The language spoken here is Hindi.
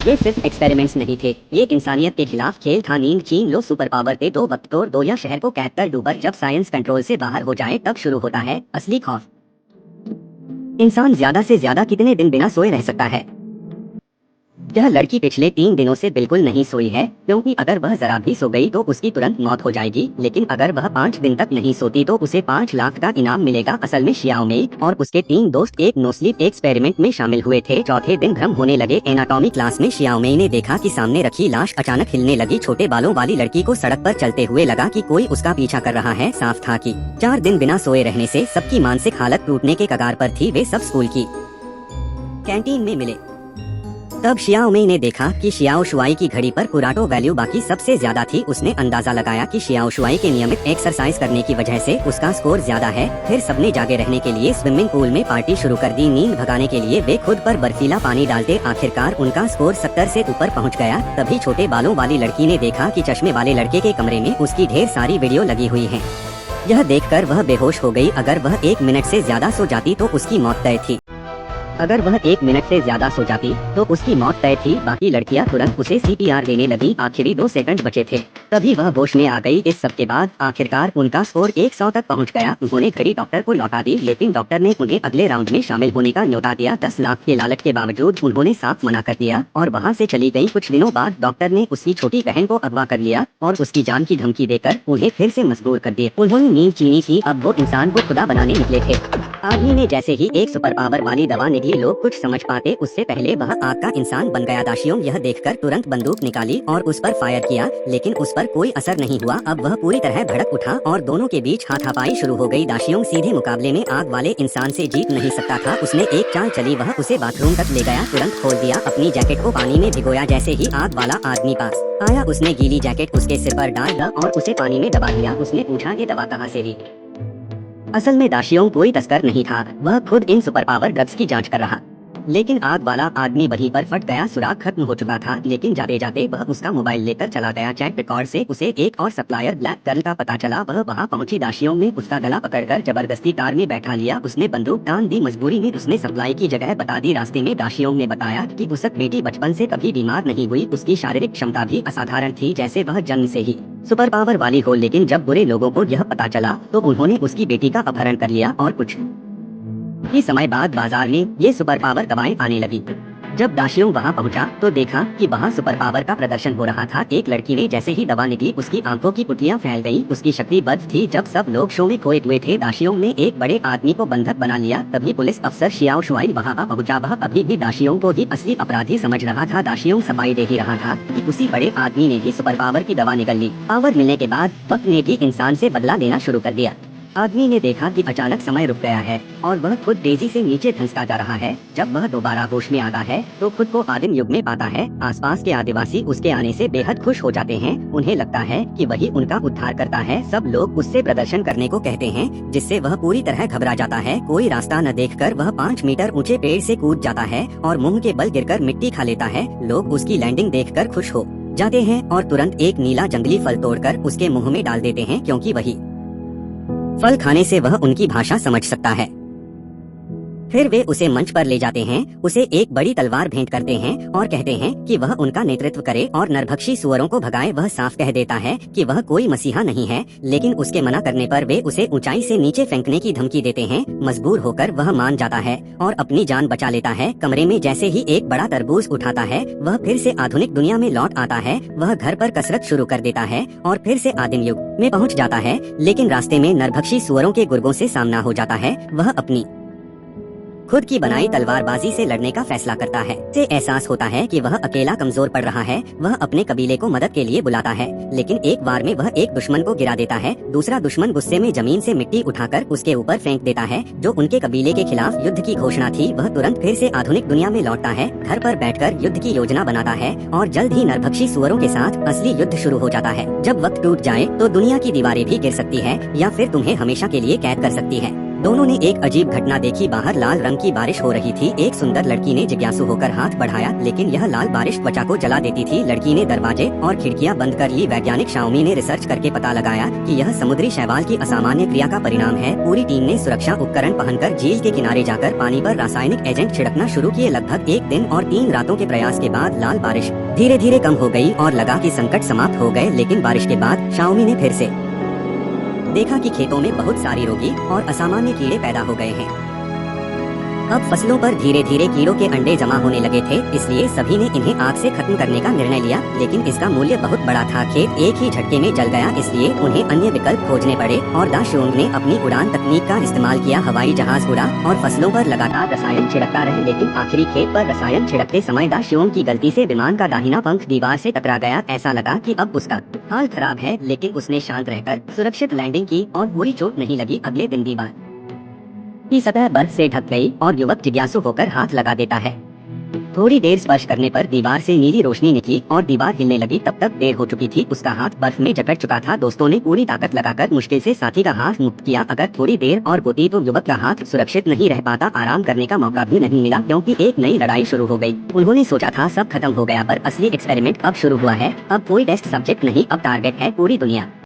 ये सिर्फ एक्सपेरिमेंट्स नहीं थे, ये एक इंसानियत के खिलाफ खेल था। नींद छीन लो, सुपर पावर थे, दो वक्त तोड़ दो या शहर को कैद कर डूबा। जब साइंस कंट्रोल से बाहर हो जाए तब शुरू होता है असली खौफ। इंसान ज्यादा से ज्यादा कितने दिन बिना सोए रह सकता है? यह लड़की पिछले 3 दिनों से बिल्कुल नहीं सोई है, क्योंकि अगर वह जरा भी सो गई तो उसकी तुरंत मौत हो जाएगी। लेकिन अगर वह 5 दिन तक नहीं सोती तो उसे 5 लाख का इनाम मिलेगा। असल में शियाओ मेई और उसके 3 दोस्त एक नो स्लीप एक्सपेरिमेंट में शामिल हुए थे। चौथे दिन भ्रम होने लगे। एनाटॉमी क्लास में शियाओ मेई ने देखा कि सामने रखी लाश अचानक हिलने लगी। छोटे बालों वाली लड़की को सड़क पर चलते हुए लगा कि कोई उसका पीछा कर रहा है। साफ था कि 4 दिन बिना सोए रहने से सबकी मानसिक हालत टूटने के कगार पर थी। वे सब स्कूल की कैंटीन में मिले। तब शियाओ मेई ने देखा कि शियाओ शुआई की घड़ी पर कुराटो वैल्यू बाकी सबसे ज्यादा थी। उसने अंदाजा लगाया कि शियाओ शुआई के नियमित एक्सरसाइज करने की वजह से उसका स्कोर ज्यादा है। फिर सबने जागे रहने के लिए स्विमिंग पूल में पार्टी शुरू कर दी। नींद भगाने के लिए वे खुद पर बर्फीला पानी डालते। आखिरकार उनका स्कोर 70 से ऊपर पहुंच गया। तभी छोटे बालों वाली लड़की ने देखा कि चश्मे वाले लड़के के कमरे में उसकी ढेर सारी वीडियो लगी हुई है। यह देखकर वह बेहोश हो गई। अगर वह 1 मिनट से ज्यादा सो जाती तो उसकी मौत तय थी। अगर वह 1 मिनट से ज्यादा सो जाती तो उसकी मौत तय थी। बाकी लड़कियां तुरंत उसे सीपीआर देने लगी। आखिरी 2 सेकंड बचे थे, तभी वह होश में आ गई। इस सब के बाद आखिरकार उनका स्कोर 100 तक पहुंच गया। उन्होंने घड़ी डॉक्टर को लौटा दी, लेकिन डॉक्टर ने उन्हें अगले राउंड में शामिल होने का न्योता दिया। 10 लाख के लालच के बावजूद उन्होंने साफ मना कर दिया और वहाँ से चली गयी। कुछ दिनों बाद डॉक्टर ने उसकी छोटी बहन को अगवा कर लिया और उसकी जान की धमकी देकर उन्हें फिर से मजबूर कर दिया। उन्होंने नींद छीनी थी, अब वो इंसान को खुदा बनाने निकले थे। आदमी ने जैसे ही एक सुपर पावर वाली दवा निकली, लोग कुछ समझ पाते उससे पहले वह आग का इंसान बन गया। दाशियों यह देखकर तुरंत बंदूक निकाली और उस पर फायर किया, लेकिन उस पर कोई असर नहीं हुआ। अब वह पूरी तरह भड़क उठा और दोनों के बीच हाथापाई शुरू हो गई। दाशियों सीधे मुकाबले में आग वाले इंसान से जीत नहीं सकता था। उसने एक चाल चली, वह उसे बाथरूम तक ले गया, तुरंत खोल दिया, अपनी जैकेट को पानी में भिगोया। जैसे ही आग वाला आदमी पास आया उसने गीली जैकेट उसके सिर पर डाल दी और उसे पानी में दबा दिया। उसने पूछा, ये दवा कहाँ से ली? असल में दाशियों कोई तस्कर नहीं था, वह खुद इन सुपर पावर ड्रग्स की जांच कर रहा। लेकिन आग वाला आदमी वहीं पर फट गया। सुराग खत्म हो चुका था, लेकिन जाते जाते वह उसका मोबाइल लेकर चला गया। चैट रिकॉर्ड से उसे एक और सप्लायर ब्लैक गर्ल का पता चला। वह वहां पहुंची। दाशियों ने उसका गला पकड़कर जबरदस्ती कार में बैठा लिया। उसने बंदूक तान दी। मजबूरी में उसने सप्लाई की जगह बता दी। रास्ते में दाशियों ने बताया कि उसकी बेटी बचपन से कभी बीमार नहीं हुई, उसकी शारीरिक क्षमता भी असाधारण थी, जैसे वह जन्म से ही सुपर पावर वाली हो। लेकिन जब बुरे लोगों को यह पता चला तो उन्होंने उसकी बेटी का अपहरण कर लिया और कुछ ही समय बाद बाजार में ये सुपर पावर दवाएं आने लगी। जब दाशियों वहां पहुंचा तो देखा कि वहां सुपर पावर का प्रदर्शन हो रहा था। एक लड़की ने जैसे ही दवा निकली उसकी आंखों की पुतलियां फैल गईं। उसकी शक्ति बद थी। जब सब लोग शो में खोए हुए थे, दाशियों ने एक बड़े आदमी को बंधक बना लिया। तभी पुलिस अफसर शियाओ शुआई वहां पहुंचा। वह अभी भी दाशियों को ही असली अपराधी समझ रहा था। दाशियों सफाई दे ही रहा था कि उसी बड़े आदमी ने ही सुपर पावर की दवा निकल ली। पावर मिलने के बाद वक्त ने भी इंसान से बदला लेना शुरू कर दिया। आदमी ने देखा कि अचानक समय रुक गया है और वह खुद तेजी से नीचे धंसता जा रहा है। जब वह दोबारा होश में आता है तो खुद को आदिम युग में पाता है। आसपास के आदिवासी उसके आने से बेहद खुश हो जाते हैं। उन्हें लगता है कि वही उनका उद्धार करता है। सब लोग उससे प्रदर्शन करने को कहते हैं, जिससे वह पूरी तरह घबरा जाता है। कोई रास्ता न देखकर वह 5 मीटर ऊंचे पेड़ से कूद जाता है और मुंह के बल गिरकर मिट्टी खा लेता है। लोग उसकी लैंडिंग देखकर खुश हो जाते हैं और तुरंत एक नीला जंगली फल तोड़कर उसके मुंह में डाल देते हैं, क्योंकि वही फल खाने से वह उनकी भाषा समझ सकता है। फिर वे उसे मंच पर ले जाते हैं, उसे एक बड़ी तलवार भेंट करते हैं और कहते हैं कि वह उनका नेतृत्व करे और नरभक्षी सुअरों को भगाए। वह साफ कह देता है कि वह कोई मसीहा नहीं है, लेकिन उसके मना करने पर वे उसे ऊंचाई से नीचे फेंकने की धमकी देते हैं। मजबूर होकर वह मान जाता है और अपनी जान बचा लेता है। कमरे में जैसे ही एक बड़ा तरबूज उठाता है, वह फिर से आधुनिक दुनिया में लौट आता है। वह घर पर कसरत शुरू कर देता है और फिर से आदिम युग में पहुँच जाता है। लेकिन रास्ते में नरभक्षी सुअरों के गुर्गों से सामना हो जाता है। वह अपनी खुद की बनाई तलवारबाजी से लड़ने का फैसला करता है। से एहसास होता है कि वह अकेला कमजोर पड़ रहा है। वह अपने कबीले को मदद के लिए बुलाता है, लेकिन एक बार में वह एक दुश्मन को गिरा देता है। दूसरा दुश्मन गुस्से में जमीन से मिट्टी उठाकर उसके ऊपर फेंक देता है, जो उनके कबीले के खिलाफ युद्ध की घोषणा थी। वह तुरंत फिर से आधुनिक दुनिया में लौटता है, घर पर बैठकर युद्ध की योजना बनाता है और जल्द ही नरभक्षी सुअरों के साथ असली युद्ध शुरू हो जाता है। जब वक्त टूट जाए तो दुनिया की दीवारें भी गिर सकती है या फिर तुम्हें हमेशा के लिए कैद कर सकती है। दोनों ने एक अजीब घटना देखी। बाहर लाल रंग की बारिश हो रही थी। एक सुंदर लड़की ने जिज्ञासु होकर हाथ बढ़ाया, लेकिन यह लाल बारिश त्वचा को जला देती थी। लड़की ने दरवाजे और खिड़कियां बंद कर ली। वैज्ञानिक शाओमी ने रिसर्च करके पता लगाया कि यह समुद्री शैवाल की असामान्य क्रिया का परिणाम है। पूरी टीम ने सुरक्षा उपकरण पहनकर झील के किनारे जाकर पानी पर रासायनिक एजेंट छिड़कना शुरू किए। लगभग 1 दिन और 3 रातों के प्रयास के बाद लाल बारिश धीरे धीरे कम हो गई और लगा कि संकट समाप्त हो गए। लेकिन बारिश के बाद शाओमी ने फिर से देखा कि खेतों में बहुत सारी रोगी और असामान्य कीड़े पैदा हो गए हैं। अब फसलों पर धीरे धीरे कीड़ों के अंडे जमा होने लगे थे, इसलिए सभी ने इन्हें आग से खत्म करने का निर्णय लिया। लेकिन इसका मूल्य बहुत बड़ा था। खेत एक ही झटके में जल गया, इसलिए उन्हें अन्य विकल्प खोजने पड़े और दाशोंग ने अपनी उड़ान तकनीक का इस्तेमाल किया। हवाई जहाज उड़ा और फसलों पर लगातार रसायन छिड़कता रहे, लेकिन आखिरी खेत पर रसायन छिड़कते समय दाशोंग की गलती से विमान का दाहिना पंख दीवार से टकरा गया। ऐसा लगा कि अब उसका हाल खराब है, लेकिन उसने शांत रहकर सुरक्षित लैंडिंग की और बुरी चोट नहीं लगी। अगले दिन दीवार की सतह बर्फ से ढक गई और युवक जिज्ञासु होकर हाथ लगा देता है। थोड़ी देर स्पर्श करने पर दीवार से नीली रोशनी निकली और दीवार हिलने लगी। तब तक देर हो चुकी थी, उसका हाथ बर्फ में जकड़ चुका था। दोस्तों ने पूरी ताकत लगाकर मुश्किल से साथी का हाथ मुक्त किया। अगर थोड़ी देर और होती तो युवक का हाथ सुरक्षित नहीं रह पाता। आराम करने का मौका भी नहीं मिला, क्योंकि एक नई लड़ाई शुरू हो गई। उन्होंने सोचा था सब खत्म हो गया, पर असली एक्सपेरिमेंट अब शुरू हुआ है। अब कोई टेस्ट सब्जेक्ट नहीं, अब टारगेट है पूरी दुनिया।